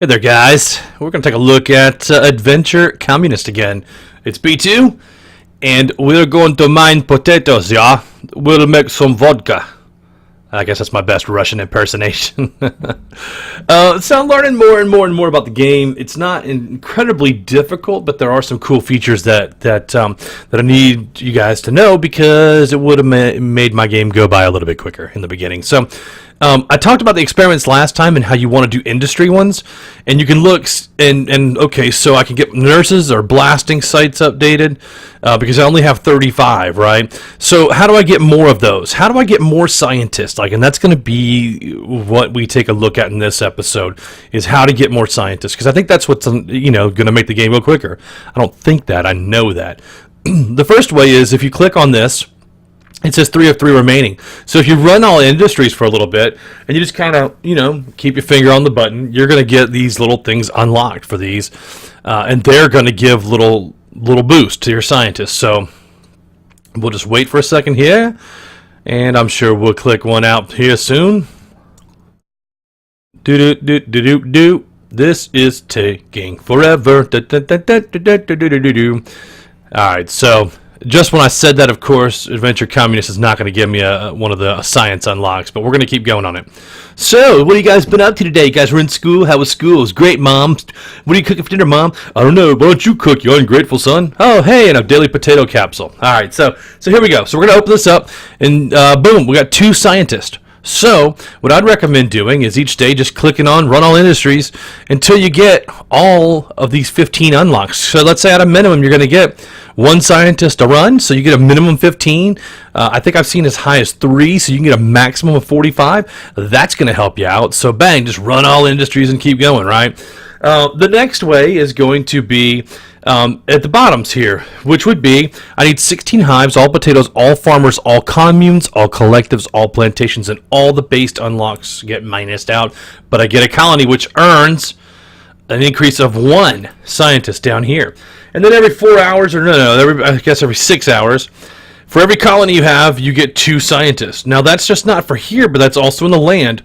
Hey there, guys. We're going to take a look at Adventure Communist again. It's B2, and we're going to mine potatoes, yeah? We'll make some vodka. I guess that's my best Russian impersonation. So I'm learning more and more about the game. It's not incredibly difficult, but there are some cool features that I need you guys to know because it would have made my game go by a little bit quicker in the beginning. So I talked about the experiments last time and how you want to do industry ones, and you can look and okay, so I can get nurses or blasting sites updated because I only have 35, right? So how do I get more of those? How do I get more scientists? And that's going to be what we take a look at in this episode is how to get more scientists, because I think that's what's going to make the game go quicker. I don't think that, I know that. The first way is if you click on this. It says 3 of 3 remaining. So if you run all industries for a little bit and you just kind of, keep your finger on the button, you're going to get these little things unlocked for these. And they're going to give little boost to your scientists. So we'll just wait for a second here. And I'm sure we'll click one out here soon. Do. This is taking forever. Alright, so just when I said that, of course, Adventure Communist is not going to give me one of the science unlocks, but we're going to keep going on it. So, what have you guys been up to today? You guys were in school? How was school? It was great, Mom. What are you cooking for dinner, Mom? I don't know. Why don't you cook, you ungrateful son? Oh, hey, and a daily potato capsule. All right, so here we go. So we're going to open this up, and boom, we got 2 scientists. So, what I'd recommend doing is each day just clicking on Run All Industries until you get all of these 15 unlocks. So, let's say at a minimum you're going to get 1 scientist to run, so you get a minimum 15. I think I've seen as high as 3, so you can get a maximum of 45. That's going to help you out. So, bang, just run all industries and keep going, right? The next way is going to be at the bottoms here, which would be I need 16 hives, all potatoes, all farmers, all communes, all collectives, all plantations, and all the based unlocks get minused out. But I get a colony which earns an increase of 1 scientist down here. And then every 4 hours, or I guess every 6 hours, for every colony you have, you get 2 scientists. Now that's just not for here, but that's also in the land,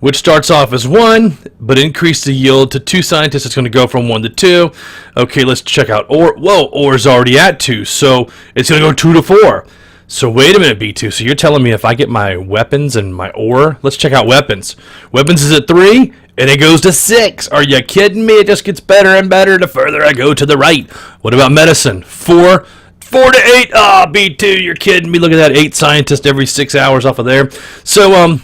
which starts off as 1, but increase the yield to 2 scientists. It's going to go from 1 to 2. Okay, let's check out ore. Whoa, ore's already at 2, so it's going to go 2 to 4. So wait a minute, B2. So you're telling me if I get my weapons and my ore, let's check out weapons. Weapons is at 3, and it goes to 6. Are you kidding me? It just gets better and better the further I go to the right. What about medicine? 4 to 8. Ah, B2, you're kidding me. Look at that, 8 scientists every 6 hours off of there. So,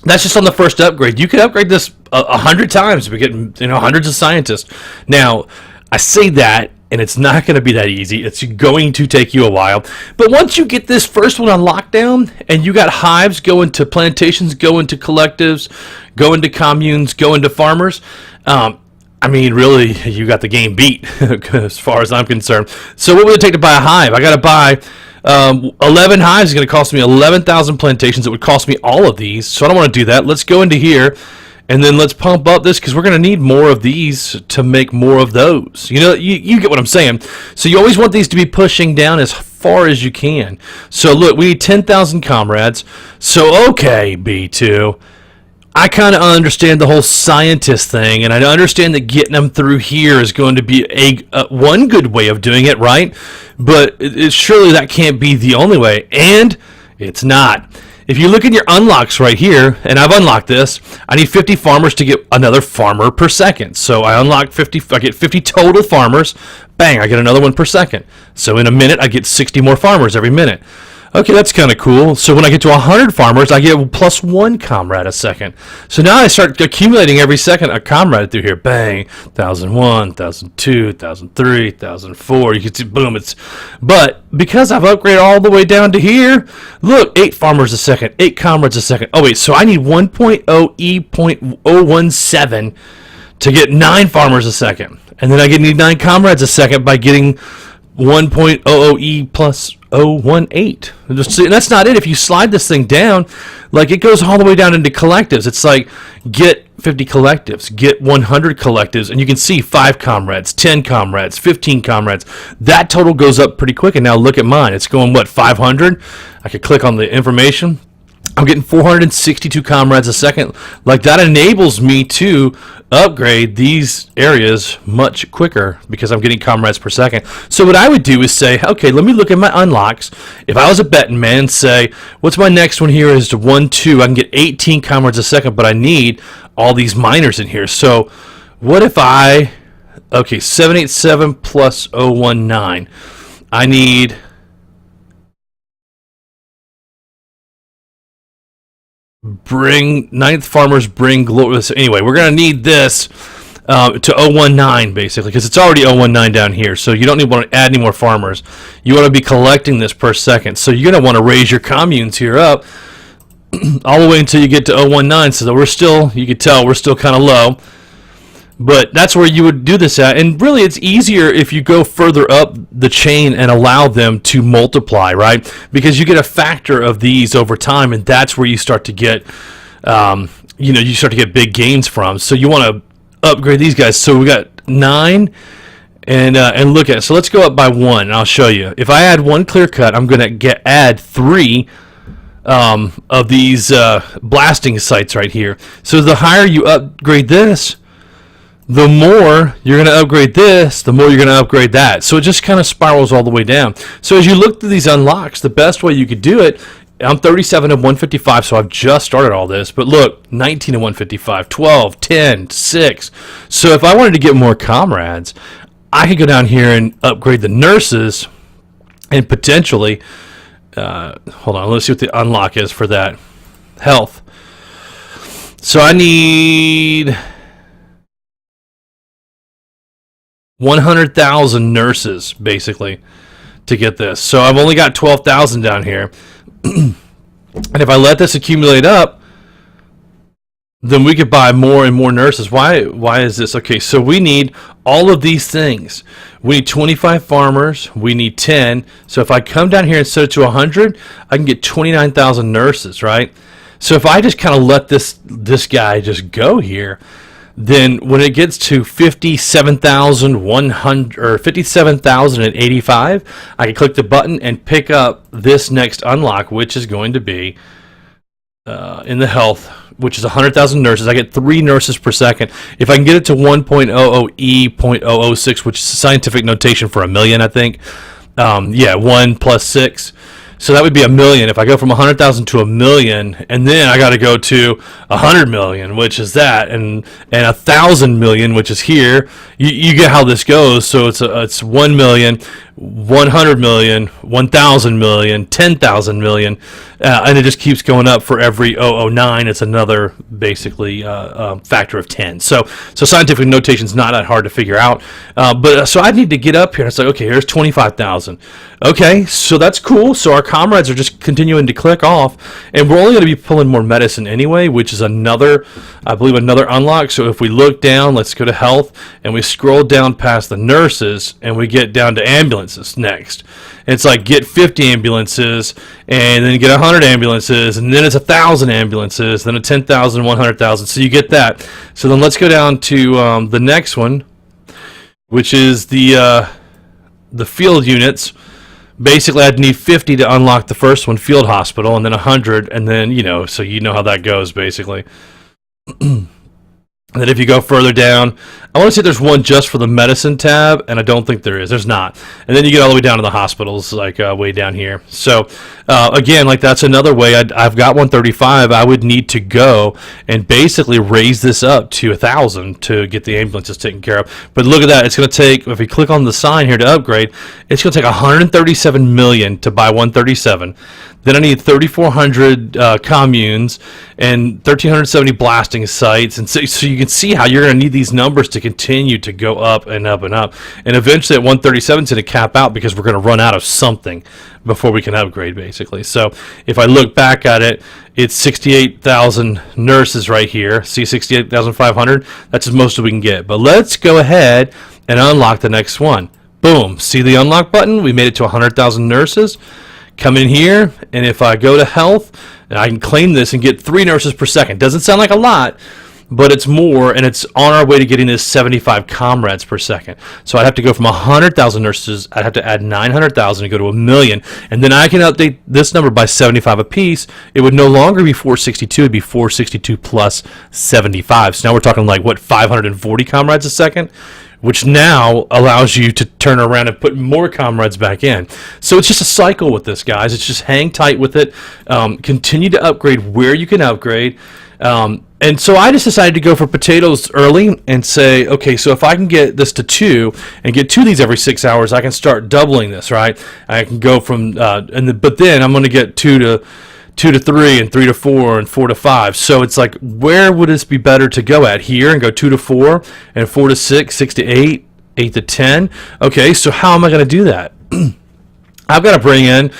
that's just on the first upgrade. You could upgrade this 100 times. We get hundreds of scientists. Now, I say that, and it's not going to be that easy. It's going to take you a while. But once you get this first one on lockdown, and you got hives go into plantations, go into collectives, go into communes, go into farmers, really, you got the game beat as far as I'm concerned. So what would it take to buy a hive? I got to buy 11 hives is going to cost me 11,000 plantations. It would cost me all of these, so I don't want to do that. Let's go into here, and then let's pump up this, because we're going to need more of these to make more of those. You get what I'm saying. So you always want these to be pushing down as far as you can. So look, we need 10,000 comrades. So okay, B2. I kind of understand the whole scientist thing, and I understand that getting them through here is going to be one good way of doing it, right? But surely that can't be the only way, and it's not. If you look at your unlocks right here, and I've unlocked this, I need 50 farmers to get another farmer per second. So I unlock 50, I get 50 total farmers, bang, I get another one per second. So in a minute, I get 60 more farmers every minute. Okay, that's kind of cool. So when I get to 100 farmers, I get plus 1 comrade a second. So now I start accumulating every second a comrade through here. Bang, 1,001, 1,002, 1,003, 1,004. You can see, boom, but because I've upgraded all the way down to here, look, 8 farmers a second, 8 comrades a second. Oh, wait, so I need 1.0 E.017 to get 9 farmers a second. And then I need 9 comrades a second by getting 1.00 E plus 018. And that's not it. If you slide this thing down, it goes all the way down into collectives. It's like get 50 collectives, get 100 collectives, and you can see 5 comrades, 10 comrades, 15 comrades. That total goes up pretty quick. And now look at mine. It's going, 500? I could click on the information. I'm getting 462 comrades a second. Like, that enables me to upgrade these areas much quicker because I'm getting comrades per second. So what I would do is say, okay, let me look at my unlocks. If I was a betting man, say, what's my next one here is to 1, 2. I can get 18 comrades a second, but I need all these miners in here. So what if okay, 787 plus 019. I need... ninth farmers bring glory. Anyway, we're going to need this to 019 basically, because it's already 019 down here. So you don't want to add any more farmers. You want to be collecting this per second. So you're going to want to raise your communes here up all the way until you get to 019. So that we're still, you can tell we're still kind of low. But that's where you would do this at. And really, it's easier if you go further up the chain and allow them to multiply, right? Because you get a factor of these over time, and that's where you start to get, you start to get big gains from. So you want to upgrade these guys. So we got 9, and look at it. So let's go up by 1, and I'll show you. If I add 1 clear cut, I'm going to add 3 of these blasting sites right here. So the higher you upgrade this, the more you're going to upgrade this, the more you're going to upgrade that. So it just kind of spirals all the way down. So as you look through these unlocks, the best way you could do it, I'm 37 of 155, so I've just started all this. But look, 19 of 155, 12, 10, 6. So if I wanted to get more comrades, I could go down here and upgrade the nurses and potentially, hold on, let's see what the unlock is for that. Health. So I need 100,000 nurses, basically, to get this. So I've only got 12,000 down here. And if I let this accumulate up, then we could buy more and more nurses. Why is this? Okay, so we need all of these things. We need 25 farmers. We need 10. So if I come down here and set it to 100, I can get 29,000 nurses, right? So if I just kind of let this guy just go here, then when it gets to 57,100 or 57,085, I can click the button and pick up this next unlock, which is going to be in the health, which is 100,000 nurses. I get 3 nurses per second. If I can get it to 1.00E.006, which is scientific notation for a million, I think. 1 plus 6. So that would be 1 million. If I go from 100,000 to 1 million, and then I got to go to 100 million, which is that, and 1,000 million, which is here. You get how this goes. So it's 1 million, 100 million, 1,000 million, 10,000 million, and it just keeps going up for every 009. It's another basically factor of 10. So scientific notation is not that hard to figure out. But so I need to get up here. It's like, okay, here's 25,000. Okay, so that's cool. So our comrades are just continuing to click off, and we're only going to be pulling more medicine anyway, which is another, I believe, another unlock. So if we look down, let's go to health, and we scroll down past the nurses, and we get down to ambulances next. It's like get 50 ambulances, and then get 100 ambulances, and then it's 1,000 ambulances, then a 10,000, 100,000. So you get that. So then let's go down to the next one, which is the field units. Basically, I'd need 50 to unlock the first one, field hospital, and then 100, and then, so you know how that goes, basically. And then if you go further down, I want to see if there's one just for the medicine tab, and I don't think there is. There's not. And then you get all the way down to the hospitals, like way down here. So, again, like that's another way. I've got 135. I would need to go and basically raise this up to 1,000 to get the ambulances taken care of. But look at that. It's going to take, if we click on the sign here to upgrade, it's going to take 137 million to buy 137. Then I need 3,400 communes and 1,370 blasting sites. And so you can see how you're going to need these numbers to continue to go up and up and up. And eventually at 137 it's going to cap out because we're going to run out of something before we can upgrade, basically. So if I look back at it, it's 68,000 nurses right here. See, 68,500? That's as most as we can get. But let's go ahead and unlock the next one. Boom. See the unlock button? We made it to 100,000 nurses. Come in here, and if I go to health, I can claim this and get 3 nurses per second. Doesn't sound like a lot, but it's more, and it's on our way to getting this 75 comrades per second. So I'd have to go from 100,000 nurses, I'd have to add 900,000 to go to 1,000,000, and then I can update this number by 75 apiece. It would no longer be 462, it'd be 462 plus 75. So now we're talking like, what, 540 comrades a second? Which now allows you to turn around and put more comrades back in. So it's just a cycle with this, guys. It's just hang tight with it. Continue to upgrade where you can upgrade. And so I just decided to go for potatoes early and say, okay, so if I can get this to 2 and get 2 of these every 6 hours, I can start doubling this, right? I can go from, but then I'm going to get 2 to 3 and 3 to 4 and 4 to 5. So it's like, where would this be better to go at? Here and go 2 to 4 and 4 to 6, 6 to 8, 8 to 10. Okay, so how am I going to do that? I've got to bring in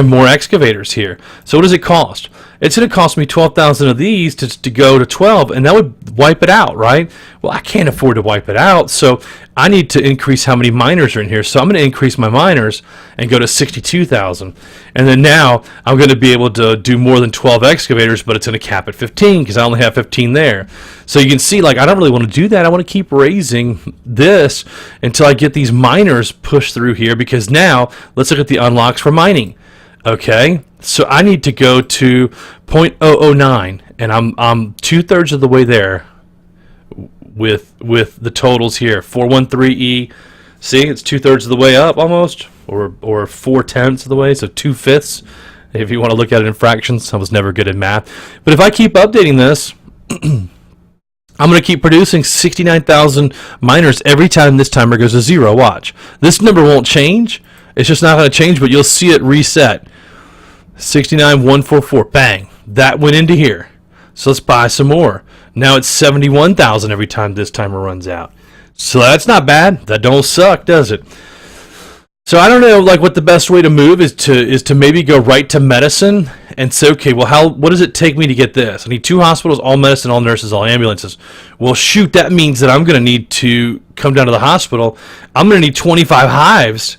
more excavators here. So what does it cost? It's going to cost me 12,000 of these to go to 12, and that would wipe it out, right? Well, I can't afford to wipe it out, so I need to increase how many miners are in here. So I'm going to increase my miners and go to 62,000. And then now I'm going to be able to do more than 12 excavators, but it's going to cap at 15 because I only have 15 there. So you can see, like, I don't really want to do that. I want to keep raising this until I get these miners pushed through here, because now let's look at the unlocks for mining. Okay, so I need to go to 0.009, and I'm 2/3 of the way there with the totals here. 413E. See, it's 2/3 of the way up almost, or 4/10 of the way, so 2/5 if you want to look at it in fractions. I was never good at math, but if I keep updating this, I'm going to keep producing 69,000 miners every time this timer goes to 0. Watch, this number won't change. It's just not going to change, but you'll see it reset. 69,144. Bang. That went into here. So let's buy some more. Now it's 71,000 every time this timer runs out. So that's not bad. That don't suck, does it? So I don't know, like, what the best way to move is to maybe go right to medicine and say, okay, well, what does it take me to get this? I need 2 hospitals, all medicine, all nurses, all ambulances. Well, shoot, that means that I'm going to need to come down to the hospital. I'm going to need 25 hives.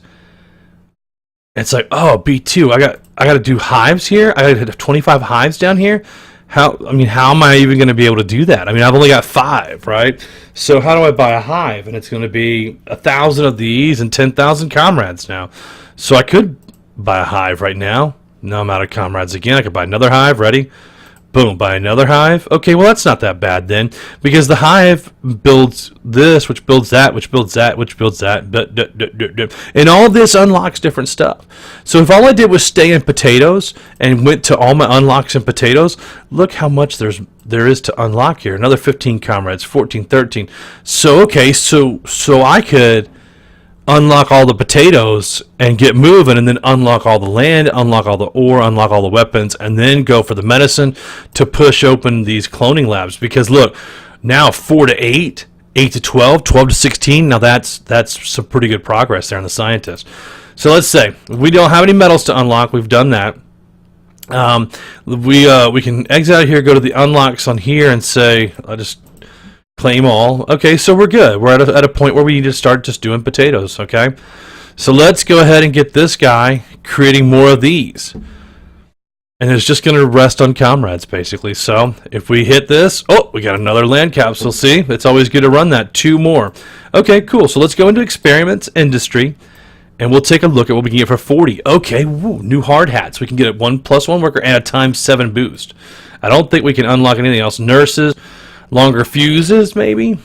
It's like, oh, B2, I got to do hives here. I got to have 25 hives down here. How am I even going to be able to do that? I mean, I've only got 5, right? So how do I buy a hive? And it's going to be 1,000 of these and 10,000 comrades now. So I could buy a hive right now. Now I'm out of comrades again. I could buy another hive. Ready? Boom, buy another hive. Okay, well, that's not that bad then, because the hive builds this, which builds that, which builds that, which builds that, and all this unlocks different stuff. So if all I did was stay in potatoes and went to all my unlocks in potatoes, look how much there is to unlock here. Another 15 comrades, 14, 13. So okay, so I could unlock all the potatoes and get moving, and then unlock all the land, unlock all the ore, unlock all the weapons, and then go for the medicine to push open these cloning labs. Because look, now 4 to 8, 8 to 12, 12 to 16. Now that's some pretty good progress there on the scientist. So let's say we don't have any metals to unlock. We've done that. We can exit out of here, go to the unlocks on here, and say, I'll just claim all. Okay, so we're good. We're at a point where we need to start just doing potatoes, okay? So let's go ahead and get this guy creating more of these. And it's just going to rest on comrades, basically. So if we hit this, oh, we got another land capsule. See, it's always good to run that. 2 more. Okay, cool. So let's go into experiments, industry, and we'll take a look at what we can get for 40. Okay, woo, new hard hats. We can get a 1+1 worker and a ×7 boost. I don't think we can unlock anything else. Nurses. Longer fuses, maybe.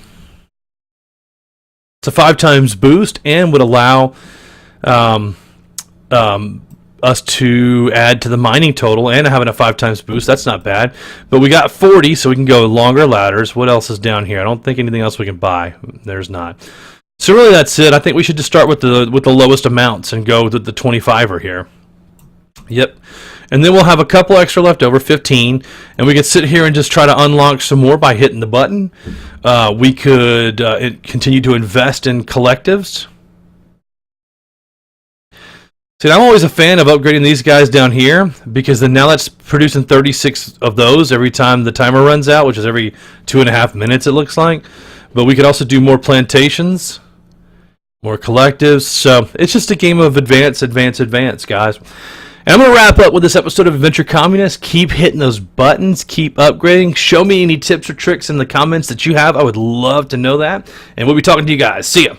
It's a 5 boost and would allow us to add to the mining total and having a 5 boost. That's not bad. But we got 40, so we can go longer ladders. What else is down here? I don't think anything else we can buy. There's not. So really, that's it. I think we should just start with the lowest amounts and go with the 25er here. Yep. And then we'll have a couple extra left over, 15, and we could sit here and just try to unlock some more by hitting the button. We could continue to invest in collectives. See, I'm always a fan of upgrading these guys down here, because then now that's producing 36 of those every time the timer runs out, which is every 2.5 minutes, it looks like. But we could also do more plantations, more collectives. So it's just a game of advance, guys. And I'm going to wrap up with this episode of Adventure Communist. Keep hitting those buttons. Keep upgrading. Show me any tips or tricks in the comments that you have. I would love to know that. And we'll be talking to you guys. See ya.